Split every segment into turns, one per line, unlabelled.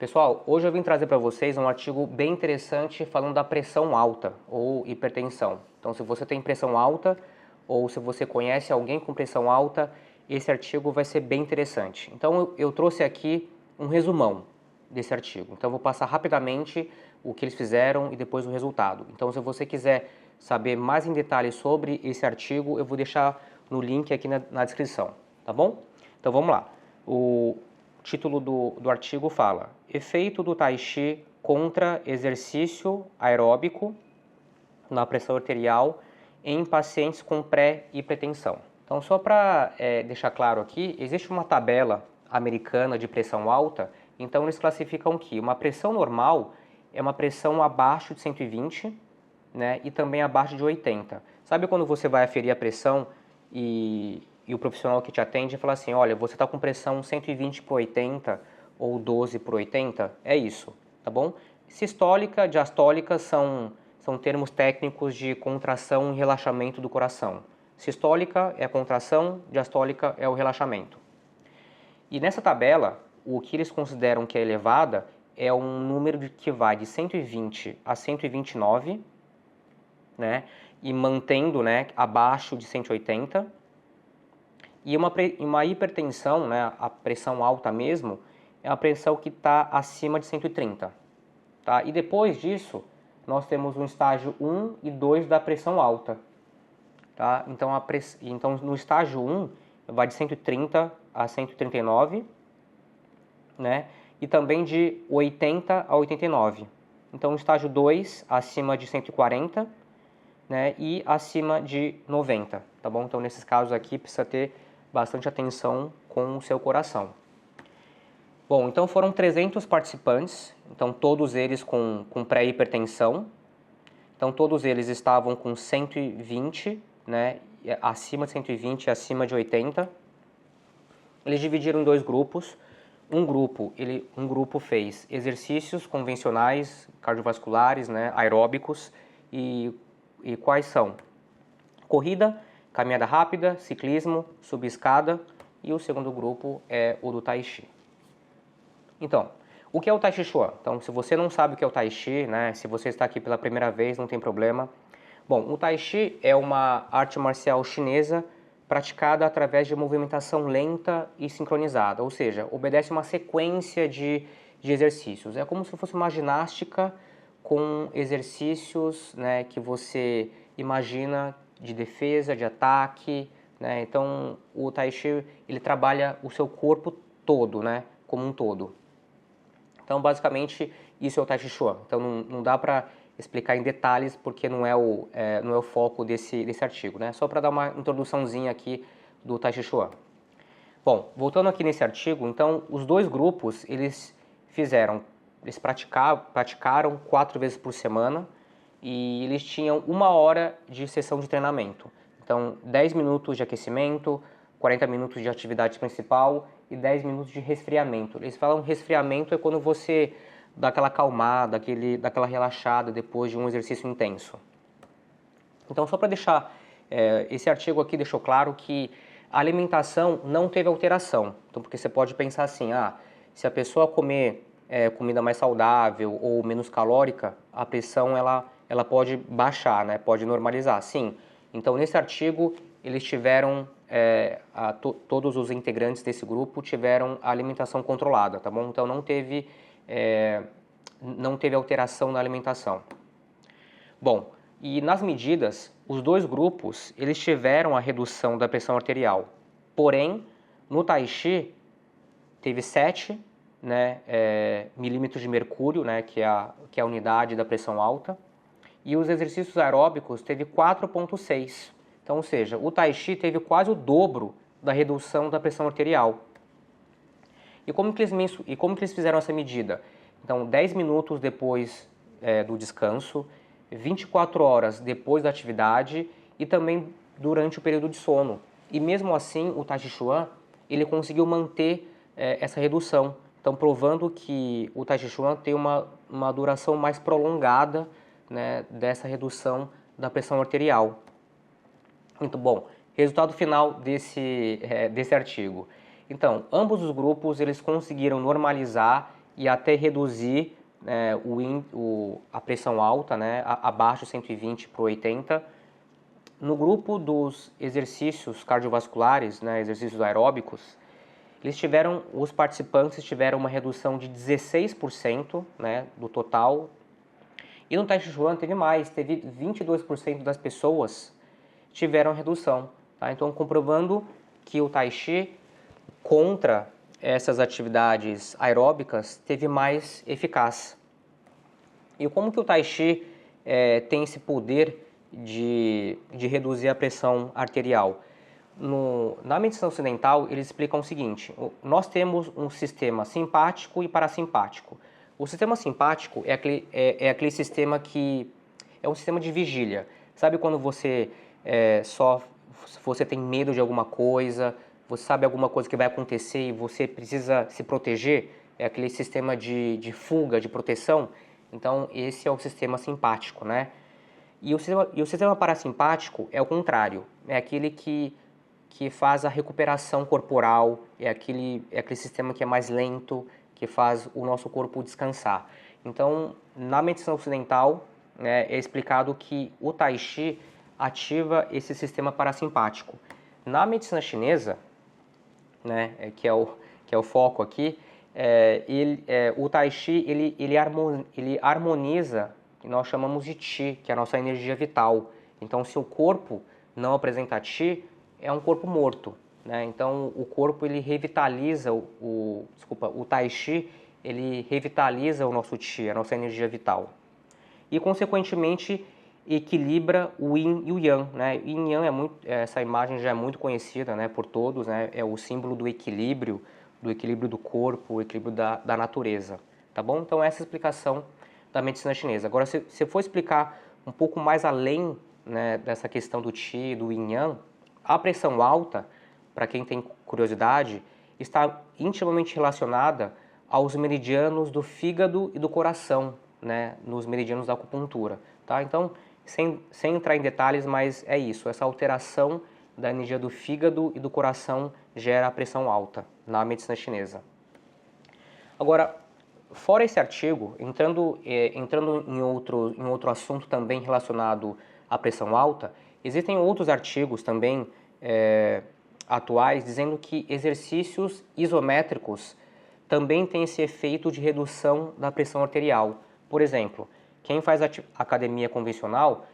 Pessoal, hoje eu vim trazer para vocês um artigo bem interessante falando da pressão alta ou hipertensão. Então, se você tem pressão alta ou se você conhece alguém com pressão alta, esse artigo vai ser bem interessante. Então, eu trouxe aqui um resumão desse artigo. Então, eu vou passar rapidamente o que eles fizeram e depois o resultado. Então, se você quiser saber mais em detalhes sobre esse artigo, eu vou deixar no link aqui na descrição, tá bom? Então, vamos lá. O título do artigo fala: efeito do Tai Chi contra exercício aeróbico na pressão arterial em pacientes com pré-hipertensão. Então, só para deixar claro aqui, existe uma tabela americana de pressão alta. Então, eles classificam que uma pressão normal é uma pressão abaixo de 120, né, e também abaixo de 80. Sabe quando você vai aferir a pressão e o profissional que te atende fala assim: olha, você está com pressão 120 por 80 ou 12 por 80? É isso, tá bom? Sistólica, diastólica são termos técnicos de contração e relaxamento do coração. Sistólica é a contração, diastólica é o relaxamento. E nessa tabela, o que eles consideram que é elevada é um número que vai de 120 a 129, né, e mantendo, né, abaixo de 180. E uma hipertensão, né, a pressão alta mesmo, é uma pressão que está acima de 130. Tá? E depois disso, nós temos um estágio 1 e 2 da pressão alta. Tá? Então, no estágio 1, vai de 130 a 139, né? E também de 80 a 89. Então, no estágio 2, acima de 140, né? E acima de 90. Tá bom? Então, nesses casos aqui, precisa ter bastante atenção com o seu coração. Bom, então foram 300 participantes, então todos eles com pré-hipertensão. Então todos eles estavam com 120, né, acima de 120 e acima de 80. Eles dividiram em dois grupos. Um grupo fez exercícios convencionais, cardiovasculares, né, aeróbicos, e quais são? Corrida, caminhada rápida, ciclismo, subir escada, e o segundo grupo é o do Tai Chi. Então, o que é o Tai Chi Chuan? Então, se você não sabe o que é o Tai Chi, né, se você está aqui pela primeira vez, não tem problema. Bom, o Tai Chi é uma arte marcial chinesa praticada através de movimentação lenta e sincronizada, ou seja, obedece uma sequência de exercícios. É como se fosse uma ginástica com exercícios, né, que você imagina de defesa, de ataque, né? Então, o Tai Chi, ele trabalha o seu corpo todo, né, como um todo. Então, basicamente, isso é o Tai Chi Chuan. Então, não dá para explicar em detalhes porque não é o foco desse artigo, né? Só para dar uma introduçãozinha aqui do Tai Chi Chuan. Bom, voltando aqui nesse artigo, então, os dois grupos, eles praticaram 4 vezes por semana e eles tinham 1 hora de sessão de treinamento. Então, 10 minutos de aquecimento, 40 minutos de atividade principal e 10 minutos de resfriamento. Eles falam resfriamento é quando você dá aquela acalmada, daquela relaxada depois de um exercício intenso. Então, só para deixar, esse artigo aqui deixou claro que a alimentação não teve alteração. Então, porque você pode pensar assim, se a pessoa comer comida mais saudável ou menos calórica, a pressão ela pode baixar, né? Pode normalizar, sim. Então, nesse artigo, eles tiveram, todos os integrantes desse grupo tiveram a alimentação controlada, tá bom? Então, não teve alteração na alimentação. Bom, e nas medidas, os dois grupos, eles tiveram a redução da pressão arterial. Porém, no Tai Chi, teve 7, né, milímetros de mercúrio, né, que é a unidade da pressão alta. E os exercícios aeróbicos teve 4,6. Então, ou seja, o Tai Chi teve quase o dobro da redução da pressão arterial. E como que eles fizeram essa medida? Então, 10 minutos depois do descanso, 24 horas depois da atividade e também durante o período de sono. E mesmo assim, o Tai Chi Chuan, ele conseguiu manter essa redução. Então, provando que o Tai Chi Chuan tem uma duração mais prolongada, né, dessa redução da pressão arterial. Muito bom. Resultado final desse artigo. Então, ambos os grupos eles conseguiram normalizar e até reduzir a pressão alta, né, abaixo de 120 para 80. No grupo dos exercícios cardiovasculares, né, exercícios aeróbicos, os participantes tiveram uma redução de 16%, né, do total. E no Tai Chi Chuan teve 22% das pessoas tiveram redução. Tá? Então, comprovando que o Tai Chi contra essas atividades aeróbicas teve mais eficaz. E como que o Tai Chi tem esse poder de reduzir a pressão arterial? Na medicina ocidental, eles explicam o seguinte: nós temos um sistema simpático e parasimpático. O sistema simpático é aquele sistema que é um sistema de vigília. Sabe quando você você tem medo de alguma coisa, você sabe alguma coisa que vai acontecer e você precisa se proteger? É aquele sistema de fuga, de proteção. Então, esse é o sistema simpático, né? E o sistema parasimpático é o contrário. É aquele que faz a recuperação corporal, é aquele sistema que é mais lento, que faz o nosso corpo descansar. Então, na medicina ocidental, né, é explicado que o Tai Chi ativa esse sistema parasimpático. Na medicina chinesa, né, que é o foco aqui, o Tai Chi ele harmoniza o que nós chamamos de Qi, que é a nossa energia vital. Então, se o corpo não apresenta Qi, é um corpo morto, né? Então, o corpo ele revitaliza o Tai Chi, ele revitaliza o nosso Qi, a nossa energia vital. E, consequentemente, equilibra o Yin e o Yang, né? Yin e Yang essa imagem já é muito conhecida, né, por todos, né? É o símbolo do equilíbrio do corpo, o equilíbrio da natureza, tá bom? Então, essa é a explicação da medicina chinesa. Agora, se for explicar um pouco mais além, né, dessa questão do Qi, do Yin Yang, a pressão alta, para quem tem curiosidade, está intimamente relacionada aos meridianos do fígado e do coração, né, nos meridianos da acupuntura. Tá? Então, sem entrar em detalhes, mas é isso, essa alteração da energia do fígado e do coração gera a pressão alta na medicina chinesa. Agora, fora esse artigo, entrando em outro assunto também relacionado à pressão alta, existem outros artigos também atuais dizendo que exercícios isométricos também têm esse efeito de redução da pressão arterial. Por exemplo, quem faz academia convencional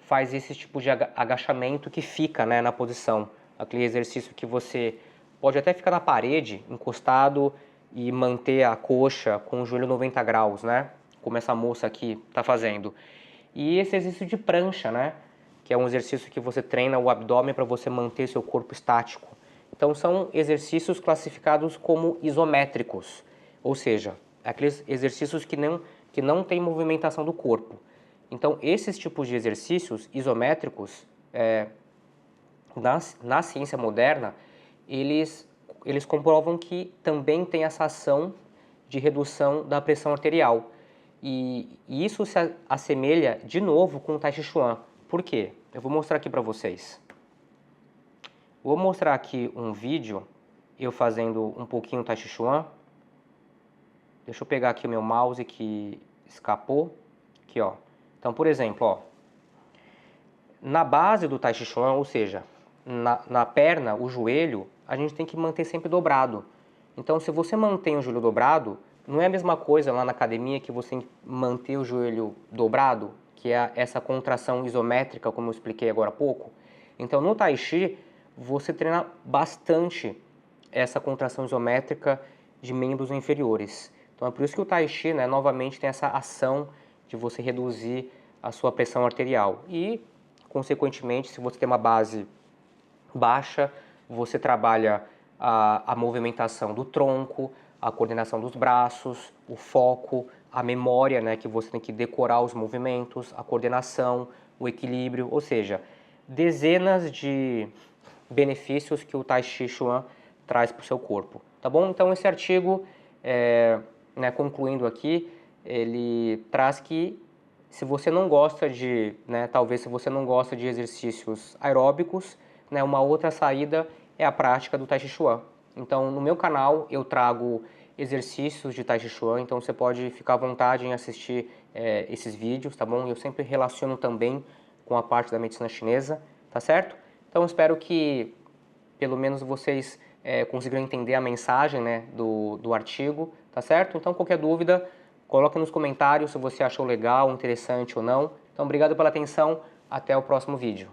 faz esse tipo de agachamento que fica, né, na posição. Aquele exercício que você pode até ficar na parede, encostado, e manter a coxa com o joelho 90 graus, né? Como essa moça aqui está fazendo. E esse exercício de prancha, né? Que é um exercício que você treina o abdômen para você manter seu corpo estático. Então, são exercícios classificados como isométricos, ou seja, aqueles exercícios que não têm movimentação do corpo. Então, esses tipos de exercícios isométricos, na ciência moderna, eles comprovam que também tem essa ação de redução da pressão arterial. E isso se assemelha de novo com o Tai Chi Chuan. Por quê? Eu vou mostrar aqui para vocês. Vou mostrar aqui um vídeo, eu fazendo um pouquinho Tai Chi Chuan. Deixa eu pegar aqui o meu mouse que escapou. Aqui, ó. Então, por exemplo, ó, na base do Tai Chi Chuan, ou seja, na perna, o joelho, a gente tem que manter sempre dobrado. Então, se você mantém o joelho dobrado, não é a mesma coisa lá na academia que você manter o joelho dobrado, que é essa contração isométrica, como eu expliquei agora há pouco. Então, no Tai Chi, você treina bastante essa contração isométrica de membros inferiores. Então, é por isso que o Tai Chi, né, novamente, tem essa ação de você reduzir a sua pressão arterial. E, consequentemente, se você tem uma base baixa, você trabalha a movimentação do tronco, a coordenação dos braços, o foco, a memória, né, que você tem que decorar os movimentos, a coordenação, o equilíbrio, ou seja, dezenas de benefícios que o Tai Chi Chuan traz para o seu corpo. Tá bom? Então, esse artigo, né, concluindo aqui, ele traz que se você não gosta de, né, talvez se você não gosta de exercícios aeróbicos, né, uma outra saída é a prática do Tai Chi Chuan. Então, no meu canal eu trago exercícios de Tai Chi Chuan, então você pode ficar à vontade em assistir esses vídeos, tá bom? Eu sempre relaciono também com a parte da medicina chinesa, tá certo? Então espero que pelo menos vocês conseguiram entender a mensagem, né, do artigo, tá certo? Então qualquer dúvida, coloque nos comentários se você achou legal, interessante ou não. Então obrigado pela atenção, até o próximo vídeo.